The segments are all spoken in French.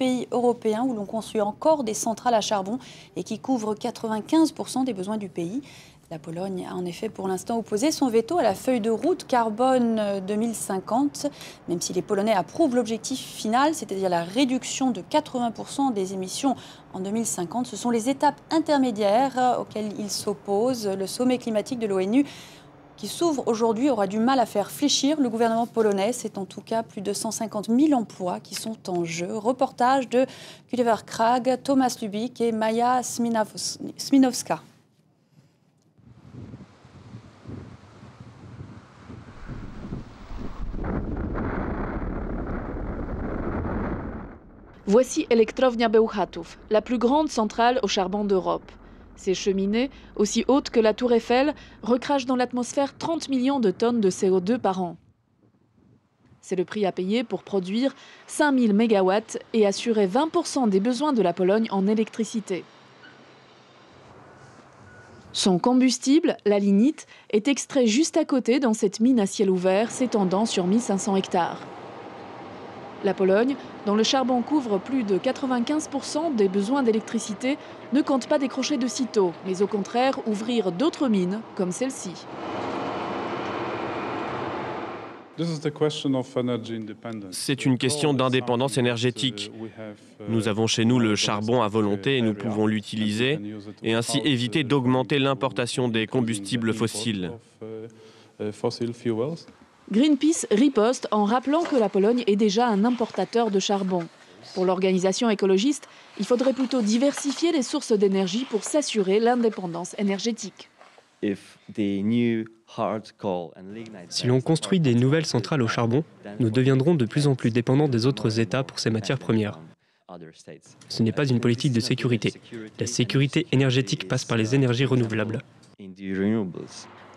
pays européens où l'on construit encore des centrales à charbon et qui couvrent 95% des besoins du pays. La Pologne a en effet pour l'instant opposé son veto à la feuille de route carbone 2050, même si les Polonais approuvent l'objectif final, c'est-à-dire la réduction de 80% des émissions en 2050. Ce sont les étapes intermédiaires auxquelles ils s'opposent. Le sommet climatique de l'ONU qui s'ouvre aujourd'hui aura du mal à faire fléchir le gouvernement polonais. C'est en tout cas plus de 150 000 emplois qui sont en jeu. Reportage de Gulliver Krag, Thomas Lubik et Maya Sminowska. Voici Elektrownia Bełchatów, la plus grande centrale au charbon d'Europe. Ces cheminées, aussi hautes que la tour Eiffel, recrachent dans l'atmosphère 30 millions de tonnes de CO2 par an. C'est le prix à payer pour produire 5000 mégawatts et assurer 20% des besoins de la Pologne en électricité. Son combustible, la lignite, est extrait juste à côté dans cette mine à ciel ouvert s'étendant sur 1500 hectares. La Pologne, dont le charbon couvre plus de 95% des besoins d'électricité, ne compte pas décrocher de sitôt, mais au contraire ouvrir d'autres mines comme celle-ci. C'est une question d'indépendance énergétique. Nous avons chez nous le charbon à volonté et nous pouvons l'utiliser et ainsi éviter d'augmenter l'importation des combustibles fossiles. Greenpeace riposte en rappelant que la Pologne est déjà un importateur de charbon. Pour l'organisation écologiste, il faudrait plutôt diversifier les sources d'énergie pour s'assurer l'indépendance énergétique. Si l'on construit des nouvelles centrales au charbon, nous deviendrons de plus en plus dépendants des autres États pour ces matières premières. Ce n'est pas une politique de sécurité. La sécurité énergétique passe par les énergies renouvelables.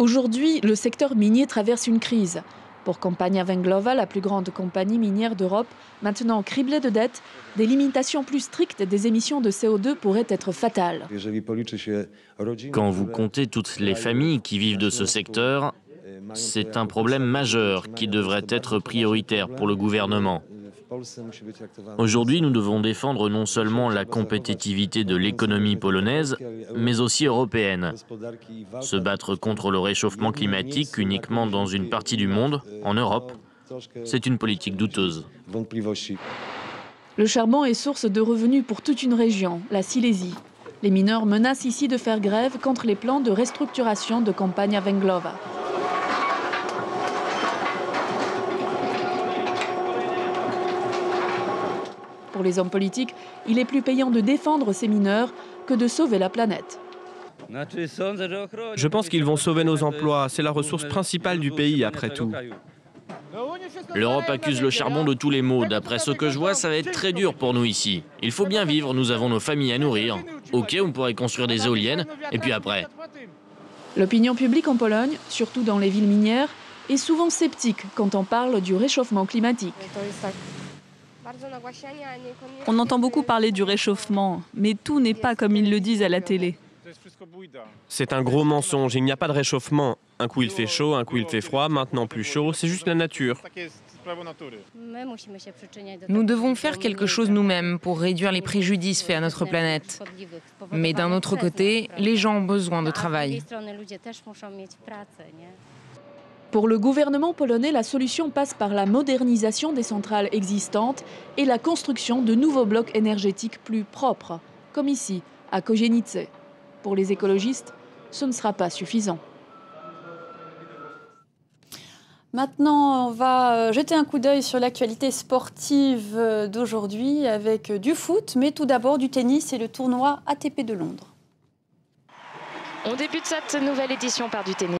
Aujourd'hui, le secteur minier traverse une crise. Pour Kompania Węglowa, la plus grande compagnie minière d'Europe, maintenant criblée de dettes, des limitations plus strictes des émissions de CO2 pourraient être fatales. Quand vous comptez toutes les familles qui vivent de ce secteur, c'est un problème majeur qui devrait être prioritaire pour le gouvernement. Aujourd'hui, nous devons défendre non seulement la compétitivité de l'économie polonaise, mais aussi européenne. Se battre contre le réchauffement climatique uniquement dans une partie du monde, en Europe, c'est une politique douteuse. Le charbon est source de revenus pour toute une région, la Silésie. Les mineurs menacent ici de faire grève contre les plans de restructuration de Kompania Węglowa. Pour les hommes politiques, il est plus payant de défendre ces mineurs que de sauver la planète. Je pense qu'ils vont sauver nos emplois. C'est la ressource principale du pays, après tout. L'Europe accuse le charbon de tous les maux. D'après ce que je vois, ça va être très dur pour nous ici. Il faut bien vivre, nous avons nos familles à nourrir. Ok, on pourrait construire des éoliennes, et puis après. L'opinion publique en Pologne, surtout dans les villes minières, est souvent sceptique quand on parle du réchauffement climatique. On entend beaucoup parler du réchauffement, mais tout n'est pas comme ils le disent à la télé. C'est un gros mensonge, il n'y a pas de réchauffement. Un coup il fait chaud, un coup il fait froid, maintenant plus chaud, c'est juste la nature. Nous devons faire quelque chose nous-mêmes pour réduire les préjudices faits à notre planète. Mais d'un autre côté, les gens ont besoin de travail. Pour le gouvernement polonais, la solution passe par la modernisation des centrales existantes et la construction de nouveaux blocs énergétiques plus propres, comme ici, à Kozienice. Pour les écologistes, ce ne sera pas suffisant. Maintenant, on va jeter un coup d'œil sur l'actualité sportive d'aujourd'hui avec du foot, mais tout d'abord du tennis et le tournoi ATP de Londres. On débute cette nouvelle édition par du tennis.